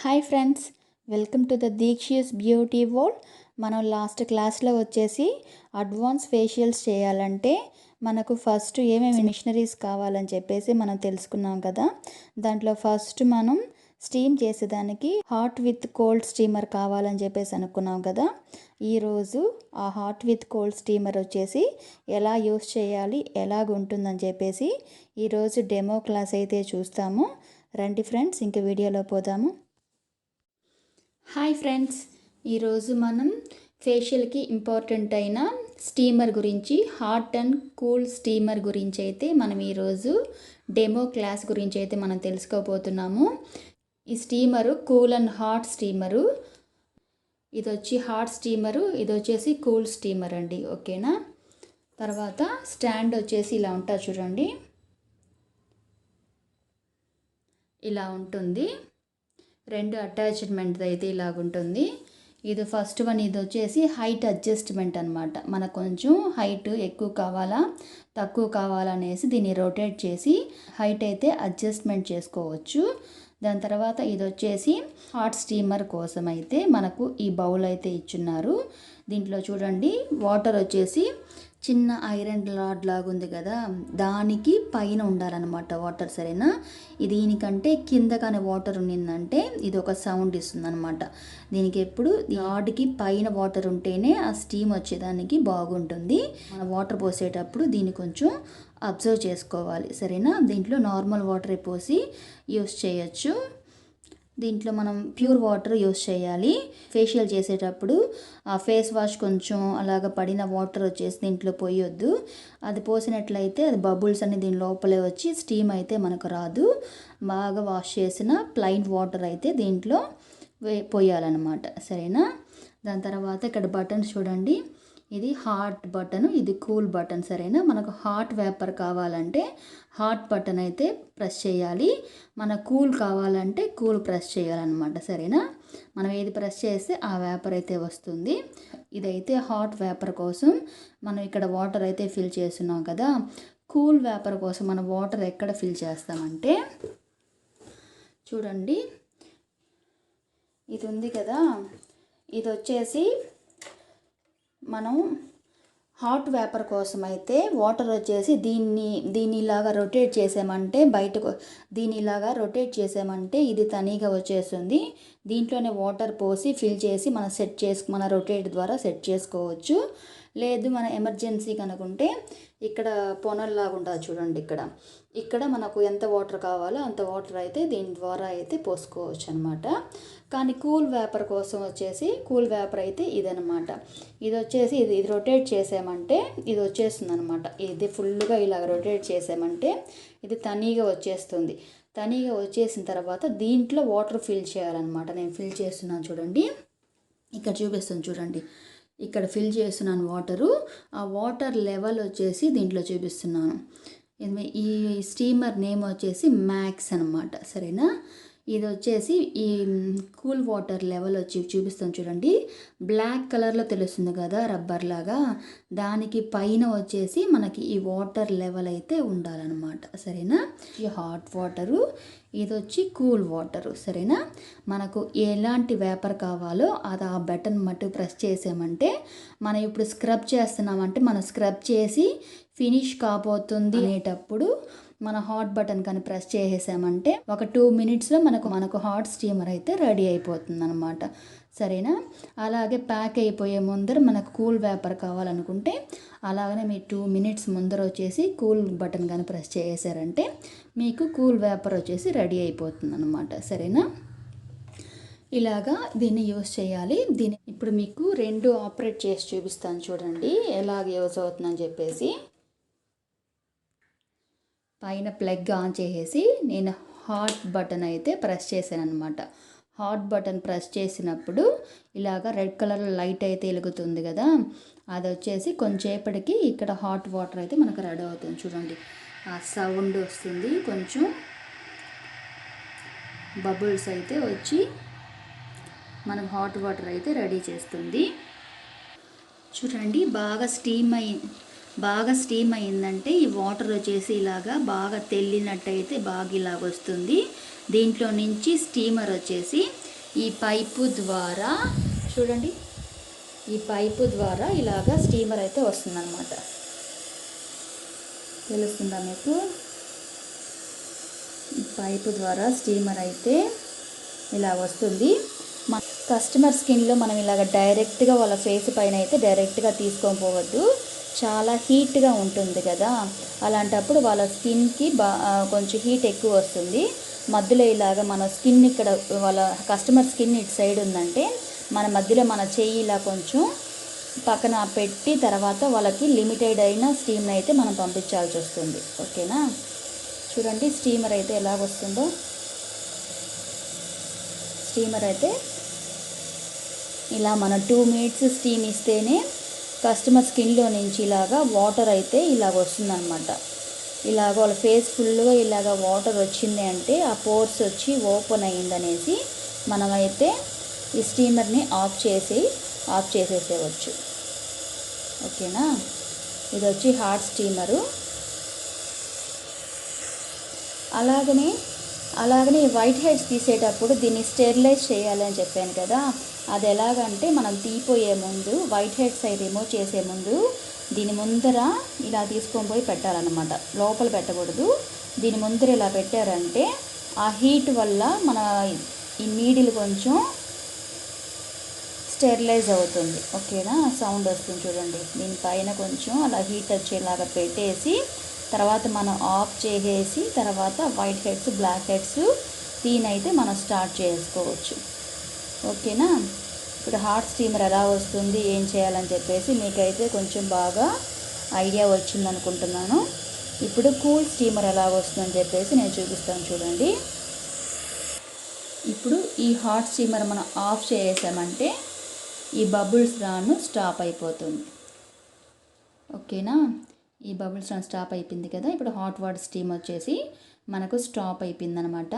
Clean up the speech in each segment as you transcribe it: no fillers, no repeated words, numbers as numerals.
Hi friends, welcome to the దీక్షియస్ beauty world. మనం last క్లాస్లో వచ్చేసి అడ్వాన్స్ ఫేషియల్స్ చేయాలంటే మనకు ఫస్ట్ ఏమేమి మిషనరీస్ కావాలని చెప్పేసి మనం తెలుసుకున్నాం కదా. దాంట్లో ఫస్ట్ మనం స్టీమ్ చేసేదానికి హాట్ విత్ కోల్డ్ స్టీమర్ కావాలని చెప్పేసి అనుకున్నాం కదా. ఈరోజు ఆ హాట్ విత్ కోల్డ్ స్టీమర్ వచ్చేసి ఎలా యూస్ చేయాలి, ఎలాగుంటుందని చెప్పేసి ఈరోజు డెమో క్లాస్ అయితే చూస్తాము. రండి ఫ్రెండ్స్, ఇంక వీడియోలో పోదాము. హాయ్ ఫ్రెండ్స్, ఈరోజు మనం ఫేషియల్కి ఇంపార్టెంట్ అయిన స్టీమర్ గురించి, హాట్ అండ్ కూల్ స్టీమర్ గురించి అయితే మనం ఈరోజు డెమో క్లాస్ గురించి అయితే మనం తెలుసుకోబోతున్నాము. ఈ steamer cool and hot steamer. ఇది వచ్చి హాట్ స్టీమరు, ఇది వచ్చేసి కూల్ స్టీమర్ అండి. ఓకేనా. తర్వాత స్టాండ్ వచ్చేసి ఇలా ఉంటుంది చూడండి, ఇలా ఉంటుంది. రెండు అటాచ్మెంట్ అయితే ఇలాగుంటుంది. ఇది ఫస్ట్ వన్, ఇది వచ్చేసి హైట్ అడ్జస్ట్మెంట్ అనమాట. మనకు కొంచెం హైట్ ఎక్కువ కావాలా తక్కువ కావాలనేసి దీన్ని రొటేట్ చేసి హైట్ అయితే అడ్జస్ట్మెంట్ చేసుకోవచ్చు. దాని తర్వాత ఇది వచ్చేసి హాట్ స్టీమర్ కోసం అయితే మనకు ఈ బౌల్ అయితే ఇచ్చున్నారు. దీంట్లో చూడండి, వాటర్ వచ్చేసి చిన్న ఐరన్ రాడ్ లాగా ఉంది కదా, దానికి పైన ఉండాలన్నమాట వాటర్. సరేనా. దీనికంటే కింద కానీ వాటర్ ఉండిందంటే ఇది ఒక సౌండ్ ఇస్తుంది అనమాట. దీనికి ఎప్పుడు రాడ్కి పైన వాటర్ ఉంటేనే ఆ స్టీమ్ వచ్చేదానికి బాగుంటుంది. మన వాటర్ పోసేటప్పుడు దీన్ని కొంచెం అబ్జర్వ్ చేసుకోవాలి. సరేనా. దీంట్లో నార్మల్ వాటర్ పోసి యూస్ చేయొచ్చు. దీంట్లో మనం ప్యూర్ వాటర్ యూస్ చేయాలి. ఫేషియల్ చేసేటప్పుడు ఆ ఫేస్ వాష్ కొంచెం అలాగ పడిన వాటర్ వచ్చేసి దీంట్లో పోయొద్దు. అది పోసినట్లయితే అది బబుల్స్ అన్ని దీని లోపలే వచ్చి స్టీమ్ అయితే మనకు రాదు. బాగా వాష్ చేసిన ప్లెయిన్ వాటర్ అయితే దీంట్లో పోయాలన్నమాట. సరేనా. దాని తర్వాత ఇక్కడ బటన్స్ చూడండి, ఇది హాట్ బటన్, ఇది కూల్ బటన్. సరేనా. మనకు హాట్ వేపర్ కావాలంటే హాట్ బటన్ అయితే ప్రెస్ చేయాలి, మన కూల్ కావాలంటే కూల్ ప్రెస్ చేయాలన్నమాట. సరేనా. మనం ఏది ప్రెస్ చేస్తే ఆ వేపర్ అయితే వస్తుంది. ఇదైతే హాట్ వేపర్ కోసం మనం ఇక్కడ వాటర్ అయితే ఫిల్ చేస్తున్నాం కదా. కూల్ వేపర్ కోసం మనం వాటర్ ఎక్కడ ఫిల్ చేస్తామంటే చూడండి, ఇది ఉంది కదా, ఇది వచ్చేసి మనం హాట్ వేపర్ కోసం అయితే వాటర్ వచ్చేసి దీన్ని ఇలాగా రొటేట్ చేసామంటే బయటకు, దీన్ని ఇలాగా రొటేట్ చేసామంటే ఇది తనీగా వచ్చేస్తుంది. దీంట్లోనే వాటర్ పోసి ఫిల్ చేసి మనం మన రొటేట్ ద్వారా సెట్ చేసుకోవచ్చు. లేదు మన ఎమర్జెన్సీ కనుకుంటే ఇక్కడ పొనల్లాగా ఉంటుంది చూడండి, ఇక్కడ మనకు ఎంత వాటర్ కావాలో అంత వాటర్ అయితే దీని ద్వారా అయితే పోసుకోవచ్చు అనమాట. కానీ కూల్ వేపర్ కోసం వచ్చేసి కూల్ వేపర్ అయితే ఇదనమాట. ఇది వచ్చేసి ఇది రొటేట్ చేసామంటే ఇది వచ్చేస్తుంది అనమాట. ఇది ఫుల్గా ఇలా రొటేట్ చేసామంటే ఇది తనీగా వచ్చేస్తుంది. తనీగా వచ్చేసిన తర్వాత దీంట్లో వాటర్ ఫిల్ చేయాలన్నమాట. నేను ఫిల్ చేస్తున్నాను చూడండి, ఇక్కడ చూపిస్తాను చూడండి, ఇక్కడ ఫిల్ చేస్తున్నాను వాటరు. ఆ వాటర్ లెవెల్ వచ్చేసి దీంట్లో చూపిస్తున్నాను. ఈ స్టీమర్ నేమ్ వచ్చేసి మ్యాక్స్ అనమాట. సరేనా. ఇది వచ్చేసి ఈ కూల్ వాటర్ లెవెల్ వచ్చి చూపిస్తాను చూడండి, బ్లాక్ కలర్లో తెలుస్తుంది కదా రబ్బర్ లాగా, దానికి పైన వచ్చేసి మనకి ఈ వాటర్ లెవెల్ అయితే ఉండాలన్నమాట. సరేనా. ఈ హాట్ వాటరు, ఇది వచ్చి కూల్ వాటరు. సరేనా. మనకు ఎలాంటి వేపర్ కావాలో అది ఆ బటన్ మట్టు ప్రెస్ చేసామంటే మనం ఇప్పుడు స్క్రబ్ చేస్తున్నామంటే మనం స్క్రబ్ చేసి ఫినిష్ కాబోతుంది అనేటప్పుడు మన హాట్ బటన్ కానీ ప్రెస్ చేసేసామంటే ఒక 2 minutesలో మనకు హాట్ స్టీమర్ అయితే రెడీ అయిపోతుంది అనమాట. సరేనా. అలాగే ప్యాక్ అయిపోయే ముందర మనకు కూల్ వేపర్ కావాలనుకుంటే అలాగనే మీరు 2 minutes ముందర వచ్చేసి కూల్ బటన్ కానీ ప్రెస్ చేసారంటే మీకు కూల్ వేపర్ వచ్చేసి రెడీ అయిపోతుంది అనమాట. సరేనా. ఇలాగా దీన్ని యూస్ చేయాలి. దీన్ని ఇప్పుడు మీకు 2 ఆపరేట్ చేసి చూపిస్తాను చూడండి ఎలాగ యూస్ అవుతుందని చెప్పేసి. పైన ప్లగ్ ఆన్ చేసేసి నేను హాట్ బటన్ అయితే ప్రెస్ చేశాను అనమాట. హాట్ బటన్ ప్రెస్ చేసినప్పుడు ఇలాగ రెడ్ కలర్ లైట్ అయితే వెలుగుతుంది కదా, అది వచ్చేసి కొంచెంసేపటికి ఇక్కడ హాట్ వాటర్ అయితే మనకు రెడీ అవుతుంది చూడండి. ఆ సౌండ్ వస్తుంది, కొంచెం బబుల్స్ అయితే వచ్చి మనకు హాట్ వాటర్ అయితే రెడీ చేస్తుంది చూడండి. బాగా స్టీమ్ అయిందంటే ఈ వాటర్ వచ్చేసి ఇలాగా బాగా తెల్లినట్టయితే బాగా ఇలాగ వస్తుంది. దీంట్లో నుంచి స్టీమర్ వచ్చేసి ఈ పైపు ద్వారా చూడండి, ఈ పైపు ద్వారా ఇలాగా స్టీమర్ అయితే వస్తుందన్నమాట. తెలుస్తుందా మీకు? ఈ పైపు ద్వారా స్టీమర్ అయితే ఇలా వస్తుంది. మన కస్టమర్ స్కిన్లో మనం ఇలాగ డైరెక్ట్గా వాళ్ళ ఫేస్ పైన అయితే డైరెక్ట్గా తీసుకొని పోవద్దు. చాలా హీట్గా ఉంటుంది కదా, అలాంటప్పుడు వాళ్ళ స్కిన్కి కొంచెం హీట్ ఎక్కువ వస్తుంది. మధ్యలో ఇలాగ మన స్కిన్ ఇక్కడ వాళ్ళ కస్టమర్ స్కిన్ ఇటు సైడ్ ఉందంటే మన మధ్యలో మన చెయ్యి ఇలా కొంచెం పక్కన పెట్టి తర్వాత వాళ్ళకి లిమిటెడ్ అయిన స్టీమ్ని అయితే మనం పంపించాల్సి వస్తుంది. ఓకేనా? చూడండి స్టీమర్ అయితే ఎలా వస్తుందో. స్టీమర్ అయితే ఇలా మన 2 మినిట్స్ స్టీమ్ ఇస్తేనే కస్టమర్ స్కిన్లో నుంచి ఇలాగా వాటర్ అయితే ఇలాగ వస్తుందన్నమాట. ఇలాగ వాళ్ళ ఫేస్ ఫుల్గా ఇలాగ వాటర్ వచ్చింది అంటే ఆ పోర్స్ వచ్చి ఓపెన్ అయ్యిందనేసి మనమైతే ఈ స్టీమర్ని ఆఫ్ చేసేసేయవచ్చు. ఓకేనా? ఇది వచ్చి హాట్ స్టీమరు. అలాగనే వైట్ హెడ్స్ తీసేటప్పుడు దీన్ని స్టెరిలైజ్ చేయాలని చెప్పాను కదా, అది ఎలాగంటే మనం తీపోయే ముందు వైట్ హెడ్స్ అవి రిమూవ్ చేసే ముందు దీని ముందర ఇలా తీసుకొని పోయి పెట్టాలన్నమాట. లోపల పెట్టకూడదు. దీని ముందర ఇలా పెట్టారంటే ఆ హీట్ వల్ల మన ఈ నీడిల్ కొంచెం స్టెరిలైజ్ అవుతుంది. ఓకేనా? సౌండ్ వస్తుంది చూడండి. దీనిపైన కొంచెం అలా హీట్ వచ్చేలాగా పెట్టేసి తర్వాత మనం ఆఫ్ చేసేసి తర్వాత వైట్ హెడ్స్ బ్లాక్ హెడ్స్ దీనైతే మనం స్టార్ట్ చేసుకోవచ్చు. ఓకేనా? ఇప్పుడు హాట్ స్టీమర్ ఎలా వస్తుంది ఏం చేయాలని చెప్పేసి మీకైతే కొంచెం బాగా ఐడియా వచ్చింది అనుకుంటున్నాను. ఇప్పుడు కూల్ స్టీమర్ ఎలా వస్తుందని చెప్పేసి నేను చూపిస్తాను చూడండి. ఇప్పుడు ఈ హాట్ స్టీమర్ మనం ఆఫ్ చేసామంటే ఈ బబుల్స్ రాను స్టాప్ అయిపోతుంది. ఓకేనా? ఈ బబుల్స్ రాను స్టాప్ అయిపోయింది కదా. ఇప్పుడు హాట్ వాటర్ స్టీమ్ వచ్చేసి మనకు స్టాప్ అయిపోయిందనమాట.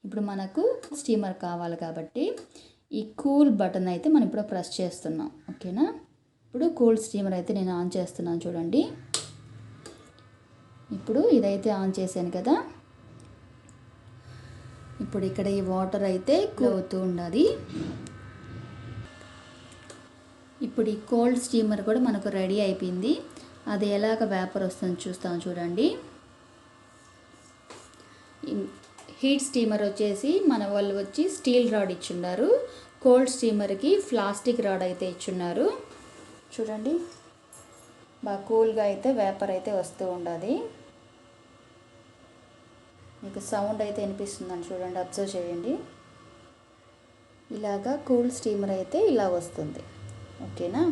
ఇప్పుడు మనకు స్టీమర్ కావాలి కాబట్టి ఈ కూల్ బటన్ అయితే మనం ఇప్పుడు ప్రెస్ చేస్తున్నాం. ఓకేనా? ఇప్పుడు కూల్ స్టీమర్ అయితే నేను ఆన్ చేస్తున్నాను చూడండి. ఇప్పుడు ఇదైతే ఆన్ చేశాను కదా. ఇప్పుడు ఇక్కడ ఈ వాటర్ అయితే కూల్ అవుతూ ఉండాలి. ఇప్పుడు ఈ కోల్డ్ స్టీమర్ కూడా మనకు రెడీ అయిపోయింది. అది ఎలాగ వేపర్ వస్తుందో చూస్తాం చూడండి. హీట్ స్టీమర్ వచ్చేసి మన వాళ్ళు వచ్చి స్టీల్ రాడ్ ఇచ్చున్నారు. కోల్డ్ స్టీమర్కి ప్లాస్టిక్ రాడ్ అయితే ఇచ్చున్నారు. చూడండి బాగా కూల్గా అయితే వేపర్ అయితే వస్తూ ఉండాలి. మీకు సౌండ్ అయితే వినిపిస్తుందని చూడండి, అబ్జర్వ్ చేయండి. ఇలాగా కూల్ స్టీమర్ అయితే ఇలా వస్తుంది. ఓకేనా?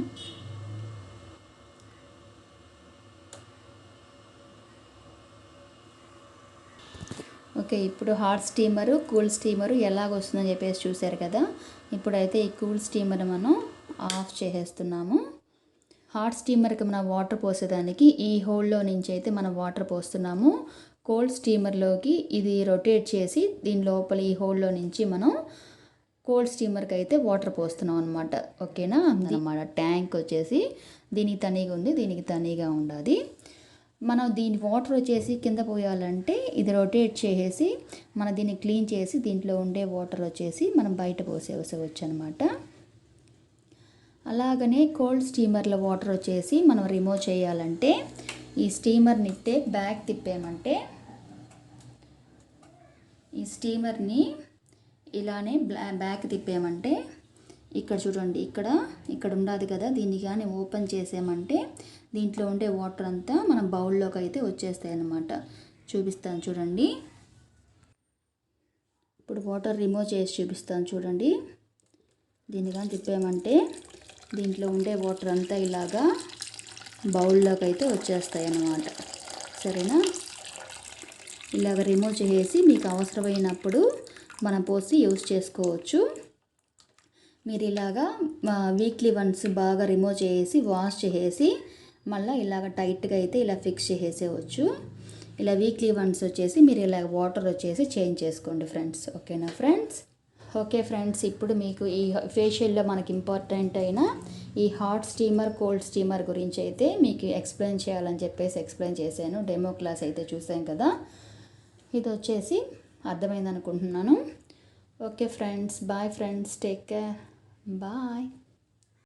ఓకే, ఇప్పుడు హాట్ స్టీమరు కూల్ స్టీమరు ఎలాగ వస్తుందని చెప్పేసి చూశారు కదా. ఇప్పుడైతే ఈ కూల్ స్టీమర్ మనం ఆఫ్ చేసేస్తున్నాము. హాట్ స్టీమర్కి మనం వాటర్ పోసేదానికి ఈ హోల్లో నుంచి అయితే మనం వాటర్ పోస్తున్నాము. కోల్డ్ స్టీమర్లోకి ఇది రొటేట్ చేసి దీని లోపల ఈ హోల్లో నుంచి మనం కోల్డ్ స్టీమర్కి అయితే వాటర్ పోస్తున్నాం అనమాట. ఓకేనా? అన్నమాట. ట్యాంక్ వచ్చేసి దీనికి తనీగా ఉంది, దీనికి తనీగా ఉండాలి. మనం దీని వాటర్ వచ్చేసి కింద పోయాలంటే ఇది రొటేట్ చేసేసి మనం దీన్ని క్లీన్ చేసి దీంట్లో ఉండే వాటర్ వచ్చేసి మనం బయట పోసేవచ్చు అనమాట. అలాగనే కోల్డ్ స్టీమర్లో వాటర్ వచ్చేసి మనం రిమూవ్ చేయాలంటే ఈ స్టీమర్ని బ్యాక్ తిప్పేమంటే ఈ స్టీమర్ని ఇలానే బ్యాక్ తిప్పేమంటే ఇక్కడ చూడండి, ఇక్కడ ఉండాలి కదా, దీన్ని కానీ ఓపెన్ చేసామంటే దీంట్లో ఉండే వాటర్ అంతా మన బౌల్లోకి అయితే వచ్చేస్తాయి అన్నమాట. చూపిస్తాను చూడండి. ఇప్పుడు వాటర్ రిమూవ్ చేసి చూపిస్తాను చూడండి. దీన్ని కానీ తిప్పామంటే దీంట్లో ఉండే వాటర్ అంతా ఇలాగా బౌల్లోకి అయితే వచ్చేస్తాయి అన్నమాట. సరేనా? ఇలాగ రిమూవ్ చేసి మీకు అవసరమైనప్పుడు మనం పోసి యూజ్ చేసుకోవచ్చు. మీరు ఇలాగా వీక్లీ వన్స్ బాగా రిమూవ్ చేసి వాష్ చేసి మళ్ళీ ఇలాగ టైట్గా అయితే ఇలా ఫిక్స్ చేసేయవచ్చు. ఇలా వీక్లీ వన్స్ వచ్చేసి మీరు ఇలా వాటర్ వచ్చేసి చేంజ్ చేసుకోండి ఫ్రెండ్స్. ఓకేనా ఫ్రెండ్స్? ఓకే ఫ్రెండ్స్, ఇప్పుడు మీకు ఈ ఫేషియల్లో మనకి ఇంపార్టెంట్ అయిన ఈ హాట్ స్టీమర్ కోల్డ్ స్టీమర్ గురించి అయితే మీకు ఎక్స్ప్లెయిన్ చేయాలని చెప్పేసి ఎక్స్ప్లెయిన్ చేశాను. డెమో క్లాస్ అయితే చూసాం కదా. ఇది వచ్చేసి అర్థమైంది అనుకుంటున్నాను. Okay friends, bye friends, take care, bye.